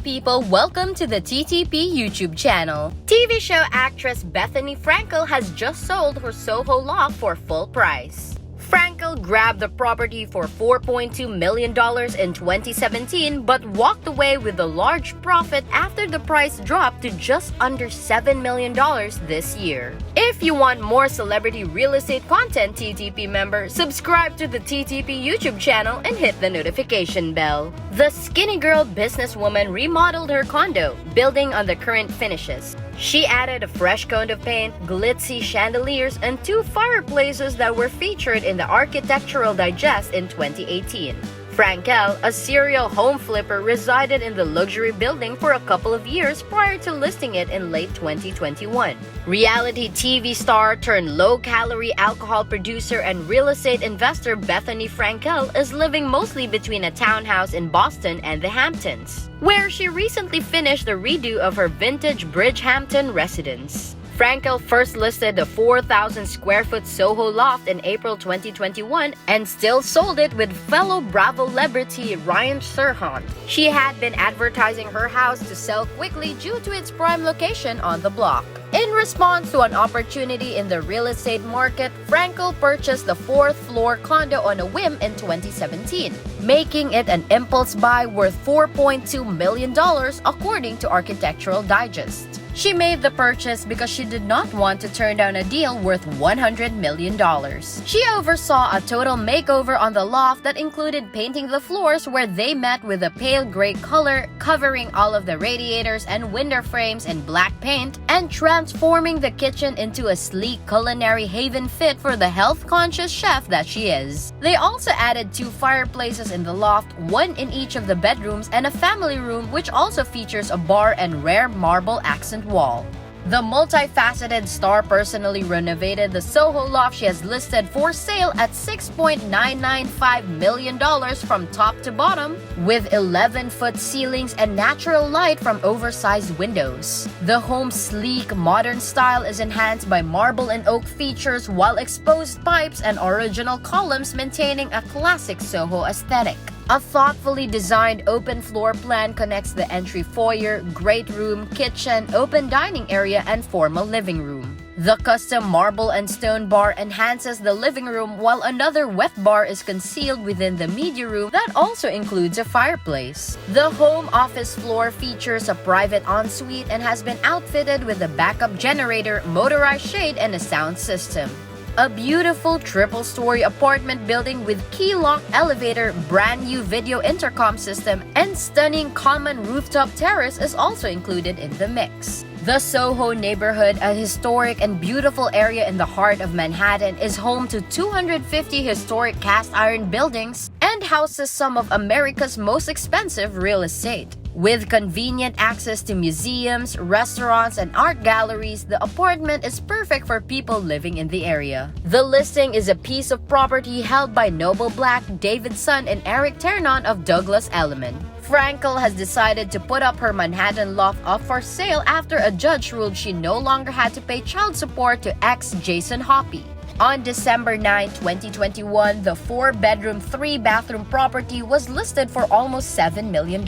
people, welcome to the TTP YouTube channel. TV show actress Bethenny Frankel has just sold her SoHo Loft for full price. Frankel grabbed the property for $4.2 million in 2017 but walked away with a large profit after the price dropped to just under $7 million this year. If you want more celebrity real estate content, TTP member, subscribe to the TTP YouTube channel and hit the notification bell. The skinny girl businesswoman remodeled her condo, building on the current finishes. She added a fresh coat of paint, glitzy chandeliers, and 2 fireplaces that were featured in the Architectural Digest in 2018. Frankel, a serial home flipper, resided in the luxury building for a couple of years prior to listing it in late 2021. Reality TV star turned low-calorie alcohol producer and real estate investor Bethenny Frankel is living mostly between a townhouse in Boston and the Hamptons, where she recently finished the redo of her vintage Bridgehampton residence. Frankel first listed the 4,000 square foot SoHo Loft in April 2021 and still sold it with fellow Bravo celebrity Ryan Serhant. She had been advertising her house to sell quickly due to its prime location on the block. In response to an opportunity in the real estate market, Frankel purchased the 4th floor condo on a whim in 2017, making it an impulse buy worth $4.2 million according to Architectural Digest. She made the purchase because she did not want to turn down a deal worth $100 million. She oversaw a total makeover on the loft that included painting the floors where they met with a pale gray color, covering all of the radiators and window frames in black paint, and transforming the kitchen into a sleek culinary haven fit for the health-conscious chef that she is. They also added 2 fireplaces in the loft, 1 in each of the bedrooms, and a family room which also features a bar and rare marble accent wall. The multifaceted star personally renovated the SoHo Loft she has listed for sale at $6.995 million from top to bottom, with 11-foot ceilings and natural light from oversized windows. The home's sleek, modern style is enhanced by marble and oak features, while exposed pipes and original columns maintaining a classic SoHo aesthetic. A thoughtfully designed open floor plan connects the entry foyer, great room, kitchen, open dining area, and formal living room. The custom marble and stone bar enhances the living room, while another wet bar is concealed within the media room that also includes a fireplace. The home office floor features a private ensuite and has been outfitted with a backup generator, motorized shade, and a sound system. A beautiful triple-story apartment building with key lock elevator, brand new video intercom system, and stunning common rooftop terrace is also included in the mix. The Soho neighborhood, a historic and beautiful area in the heart of Manhattan, is home to 250 historic cast iron buildings and houses some of America's most expensive real estate. With convenient access to museums, restaurants, and art galleries, the apartment is perfect for people living in the area. The listing is a piece of property held by Noble Black, David Sun, and Eric Ternon of Douglas Elliman. Frankel has decided to put up her Manhattan loft up for sale after a judge ruled she no longer had to pay child support to ex Jason Hoppy. On December 9, 2021, the 4-bedroom, 3-bathroom property was listed for almost $7 million.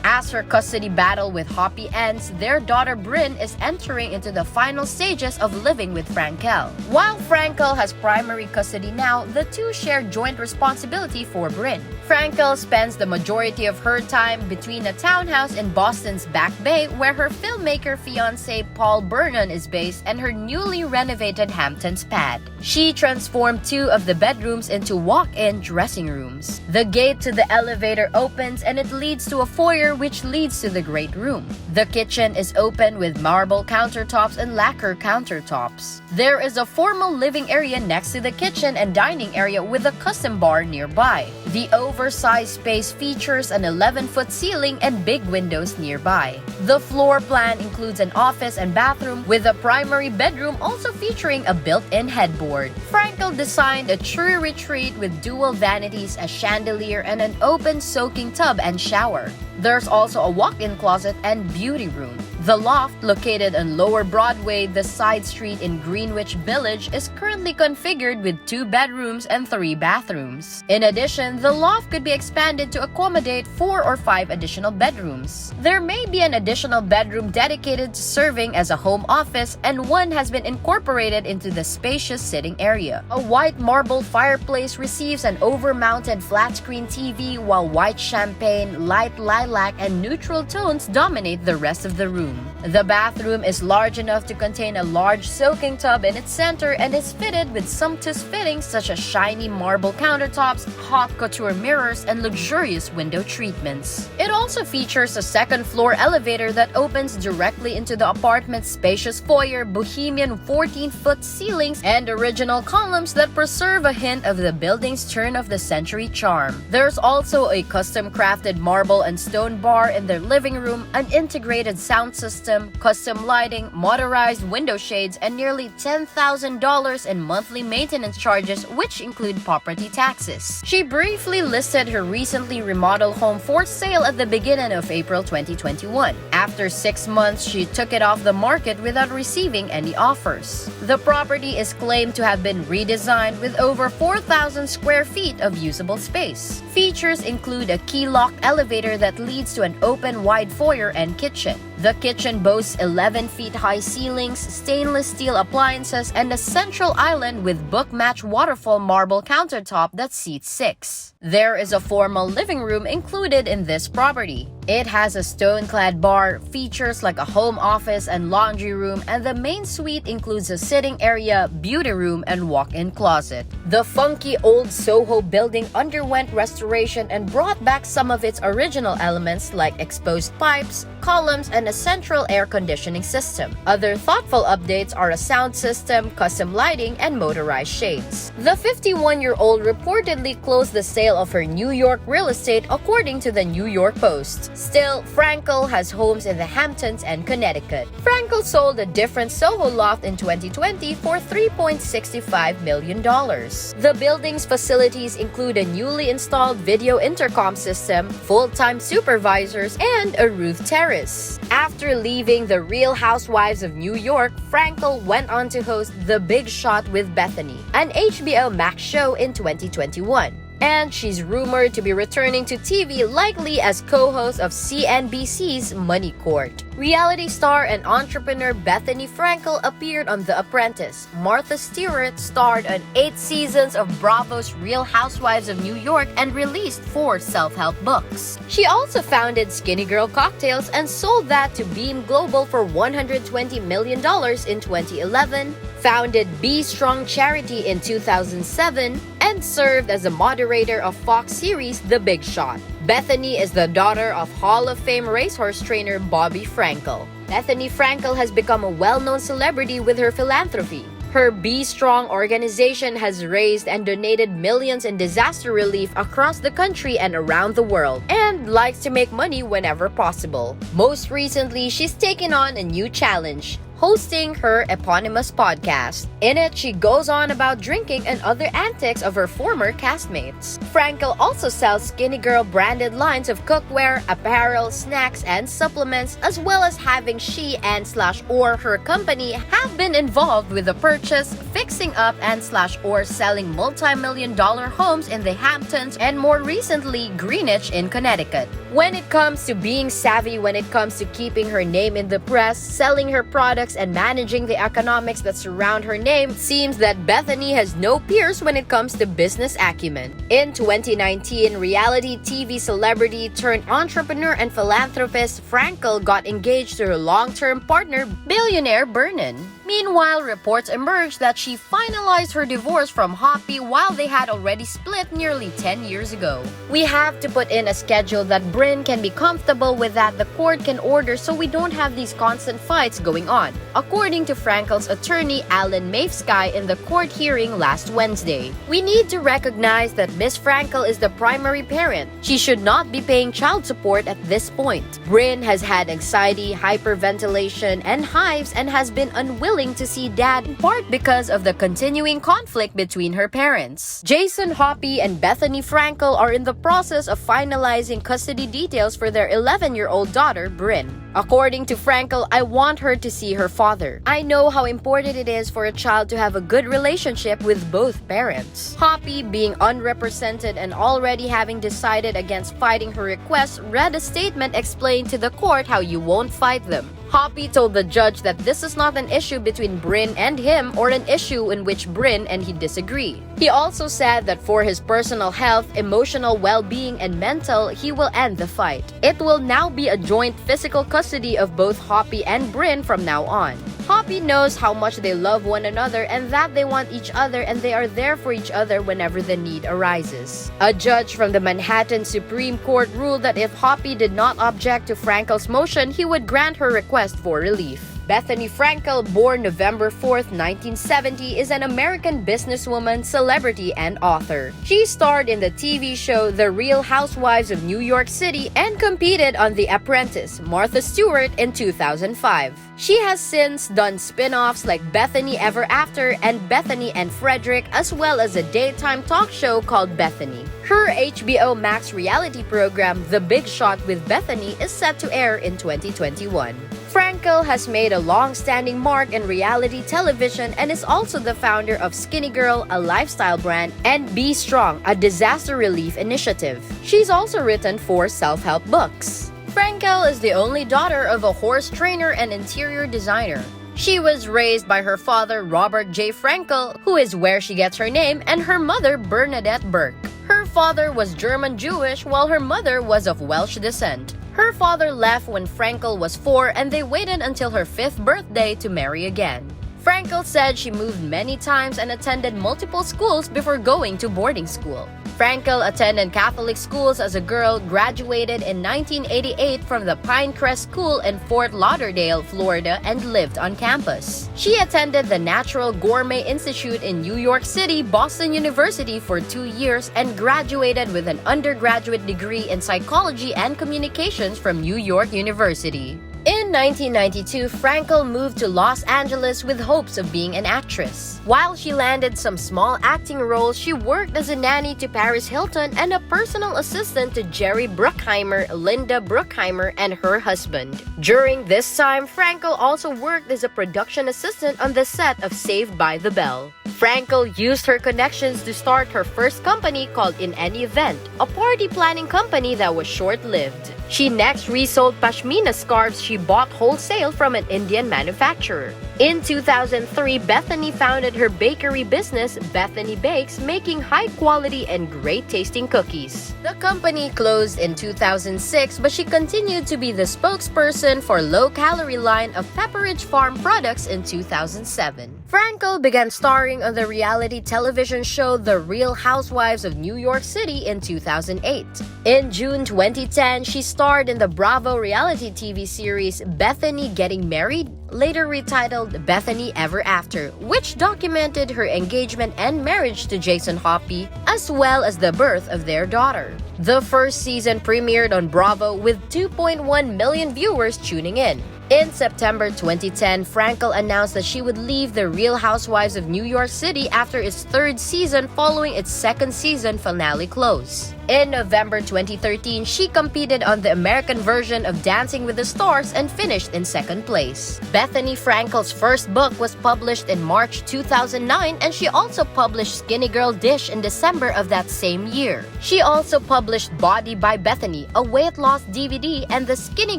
As her custody battle with Hoppy ends, their daughter Bryn is entering into the final stages of living with Frankel. While Frankel has primary custody now, the two share joint responsibility for Bryn. Frankel spends the majority of her time between a townhouse in Boston's Back Bay, where her filmmaker fiancé Paul Vernon is based, and her newly renovated Hamptons pad. She transformed 2 of the bedrooms into walk-in dressing rooms. The gate to the elevator opens and it leads to a foyer which leads to the great room. The kitchen is open with marble countertops and lacquer countertops. There is a formal living area next to the kitchen and dining area with a custom bar nearby. The oversized space features an 11-foot ceiling and big windows nearby. The floor plan includes an office and bathroom, with a primary bedroom also featuring a built-in headboard. Frankel designed a true retreat with dual vanities, a chandelier, and an open soaking tub and shower. There's also a walk-in closet and beauty room. The loft, located on Lower Broadway, the side street in Greenwich Village, is currently configured with 2 bedrooms and 3 bathrooms. In addition, the loft could be expanded to accommodate 4 or 5 additional bedrooms. There may be an additional bedroom dedicated to serving as a home office, and one has been incorporated into the spacious sitting area. A white marble fireplace receives an over-mounted flat-screen TV, while white champagne, light lilac, and neutral tones dominate the rest of the room. The bathroom is large enough to contain a large soaking tub in its center and is fitted with sumptuous fittings such as shiny marble countertops, haute couture mirrors, and luxurious window treatments. It also features a second-floor elevator that opens directly into the apartment's spacious foyer, bohemian 14-foot ceilings, and original columns that preserve a hint of the building's turn-of-the-century charm. There's also a custom-crafted marble and stone bar in their living room, an integrated sound system, custom lighting, motorized window shades, and nearly $10,000 in monthly maintenance charges, which include property taxes. She briefly listed her recently remodeled home for sale at the beginning of April 2021. After 6 months, she took it off the market without receiving any offers. The property is claimed to have been redesigned with over 4,000 square feet of usable space. Features include a key-locked elevator that leads to an open wide foyer and kitchen. The kitchen boasts 11 feet high ceilings, stainless steel appliances, and a central island with book-matched waterfall marble countertop that seats 6. There is a formal living room included in this property. It has a stone-clad bar, features like a home office and laundry room, and the main suite includes a sitting area, beauty room, and walk-in closet. The funky old SoHo building underwent restoration and brought back some of its original elements like exposed pipes, columns, and a central air conditioning system. Other thoughtful updates are a sound system, custom lighting, and motorized shades. The 51-year-old reportedly closed the sale of her New York real estate, according to the New York Post. Still, Frankel has homes in the Hamptons and Connecticut. Frankel sold a different SoHo Loft in 2020 for $3.65 million. The building's facilities include a newly installed video intercom system, full-time supervisors, and a roof terrace. After leaving The Real Housewives of New York, Frankel went on to host The Big Shot with Bethenny, an HBO Max show in 2021. And she's rumored to be returning to TV, likely as co-host of CNBC's Money Court. Reality star and entrepreneur Bethenny Frankel appeared on The Apprentice. Martha Stewart starred on 8 seasons of Bravo's Real Housewives of New York and released 4 self-help books. She also founded Skinny Girl Cocktails and sold that to Beam Global for $120 million in 2011, founded Be Strong Charity in 2007, and served as a moderator of Fox series The Big Shot. Bethenny is the daughter of Hall of Fame racehorse trainer Bobby Frankel. Bethenny Frankel has become a well-known celebrity with her philanthropy. Her Be Strong organization has raised and donated millions in disaster relief across the country and around the world, and likes to make money whenever possible. Most recently, she's taken on a new challenge: hosting her eponymous podcast. In it, she goes on about drinking and other antics of her former castmates. Frankel also sells Skinny Girl branded lines of cookware, apparel, snacks, and supplements, as well as having she and/or her company have been involved with the purchase, fixing up, and/or selling multi-million-dollar homes in the Hamptons and more recently Greenwich in Connecticut. When it comes to being savvy, when it comes to keeping her name in the press, selling her products, and managing the economics that surround her name, seems that Bethenny has no peers when it comes to business acumen. In 2019, reality TV celebrity turned entrepreneur and philanthropist Frankel got engaged to her long-term partner, billionaire Bernin. Meanwhile, reports emerged that she finalized her divorce from Hoppy while they had already split nearly 10 years ago. We have to put in a schedule that Bryn can be comfortable with, that the court can order, so we don't have these constant fights going on, according to Frankel's attorney Alan Mavesky in the court hearing last Wednesday. We need to recognize that Miss Frankel is the primary parent. She should not be paying child support at this point. Bryn has had anxiety, hyperventilation, and hives and has been unwilling willing to see Dad, in part because of the continuing conflict between her parents. Jason Hoppy and Bethenny Frankel are in the process of finalizing custody details for their 11-year-old daughter, Bryn. According to Frankel, "I want her to see her father. I know how important it is for a child to have a good relationship with both parents." Hoppy, being unrepresented and already having decided against fighting her request, read a statement explaining to the court how you won't fight them. Hoppy told the judge that this is not an issue between Bryn and him or an issue in which Bryn and he disagree. He also said that for his personal health, emotional well-being, and mental, he will end the fight. It will now be a joint physical custody of both Hoppy and Bryn from now on. Hoppy knows how much they love one another and that they want each other and they are there for each other whenever the need arises. A judge from the Manhattan Supreme Court ruled that if Hoppy did not object to Frankel's motion, he would grant her request for relief. Bethenny Frankel, born November 4, 1970, is an American businesswoman, celebrity, and author. She starred in the TV show The Real Housewives of New York City and competed on The Apprentice, Martha Stewart, in 2005. She has since done spin-offs like Bethenny Ever After and Bethenny and Frederick, as well as a daytime talk show called Bethenny. Her HBO Max reality program, The Big Shot with Bethenny, is set to air in 2021. Frankel has made a long-standing mark in reality television and is also the founder of Skinny Girl, a lifestyle brand, and Be Strong, a disaster relief initiative. She's also written 4 self-help books. Frankel is the only daughter of a horse trainer and interior designer. She was raised by her father, Robert J. Frankel, who is where she gets her name, and her mother, Bernadette Burke. Her father was German-Jewish, while her mother was of Welsh descent. Her father left when Frankel was 4 and they waited until her 5th birthday to marry again. Frankel said she moved many times and attended multiple schools before going to boarding school. Frankel attended Catholic schools as a girl, graduated in 1988 from the Pinecrest School in Fort Lauderdale, Florida, and lived on campus. She attended the Natural Gourmet Institute in New York City, Boston University for 2 years, and graduated with an undergraduate degree in psychology and communications from New York University. In 1992, Frankel moved to Los Angeles with hopes of being an actress. While she landed some small acting roles, she worked as a nanny to Paris Hilton and a personal assistant to Jerry Bruckheimer, Linda Bruckheimer, and her husband. During this time, Frankel also worked as a production assistant on the set of Saved by the Bell. Frankel used her connections to start her first company called In Any Event, a party planning company that was short-lived. She next resold pashmina scarves she bought wholesale from an Indian manufacturer. In 2003, Bethenny founded her bakery business, Bethenny Bakes, making high-quality and great-tasting cookies. The company closed in 2006, but she continued to be the spokesperson for low-calorie line of Pepperidge Farm products in 2007. Frankel began starring on the reality television show The Real Housewives of New York City in 2008. In June 2010, she starred in the Bravo reality TV series Bethenny Getting Married, later retitled Bethenny Ever After, which documented her engagement and marriage to Jason Hoppy, as well as the birth of their daughter. The first season premiered on Bravo with 2.1 million viewers tuning in. In September 2010, Frankel announced that she would leave The Real Housewives of New York City after its 3rd season following its 2nd season finale close. In November 2013, she competed on the American version of Dancing with the Stars and finished in 2nd place. Bethenny Frankel's first book was published in March 2009, and she also published Skinny Girl Dish in December of that same year. She also published Body by Bethenny, a weight loss DVD, and The Skinny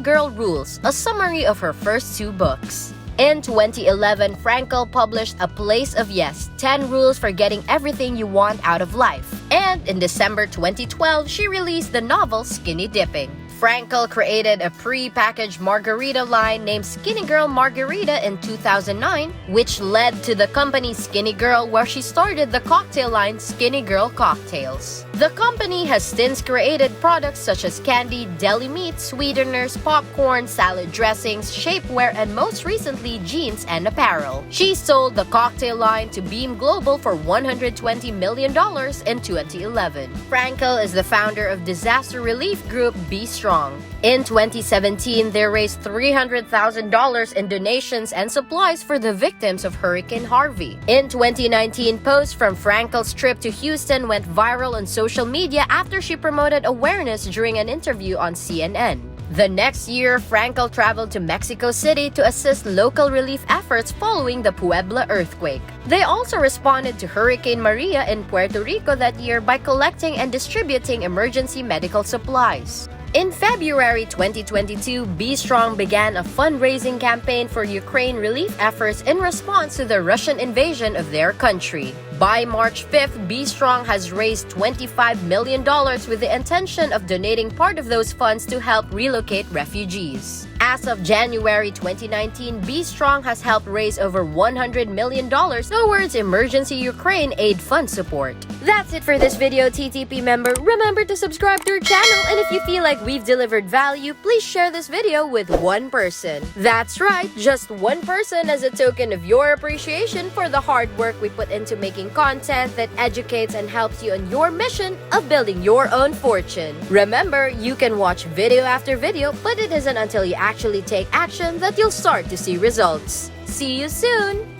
Girl Rules, a summary of her first 2 books. In 2011, Frankel published A Place of Yes, 10 Rules for Getting Everything You Want Out of Life. And in December 2012, she released the novel Skinny Dipping. Frankel created a pre-packaged margarita line named Skinny Girl Margarita in 2009, which led to the company Skinny Girl, where she started the cocktail line Skinny Girl Cocktails. The company has since created products such as candy, deli meat, sweeteners, popcorn, salad dressings, shapewear, and most recently, jeans and apparel. She sold the cocktail line to Beam Global for $120 million in 2011. Frankel is the founder of disaster relief group Be Strong. In 2017, they raised $300,000 in donations and supplies for the victims of Hurricane Harvey. In 2019, posts from Frankel's trip to Houston went viral on social media after she promoted awareness during an interview on CNN. The next year, Frankel traveled to Mexico City to assist local relief efforts following the Puebla earthquake. They also responded to Hurricane Maria in Puerto Rico that year by collecting and distributing emergency medical supplies. In February 2022, Be Strong began a fundraising campaign for Ukraine relief efforts in response to the Russian invasion of their country. By March 5th, Be Strong has raised $25 million with the intention of donating part of those funds to help relocate refugees. As of January 2019, Be Strong has helped raise over $100 million towards emergency Ukraine aid fund support. That's it for this video, TTP member. Remember to subscribe to our channel, and if you feel like we've delivered value, please share this video with one person. That's right, just one person, as a token of your appreciation for the hard work we put into making content that educates and helps you on your mission of building your own fortune. Remember, you can watch video after video, but it isn't until you actually take action that you'll start to see results. See you soon!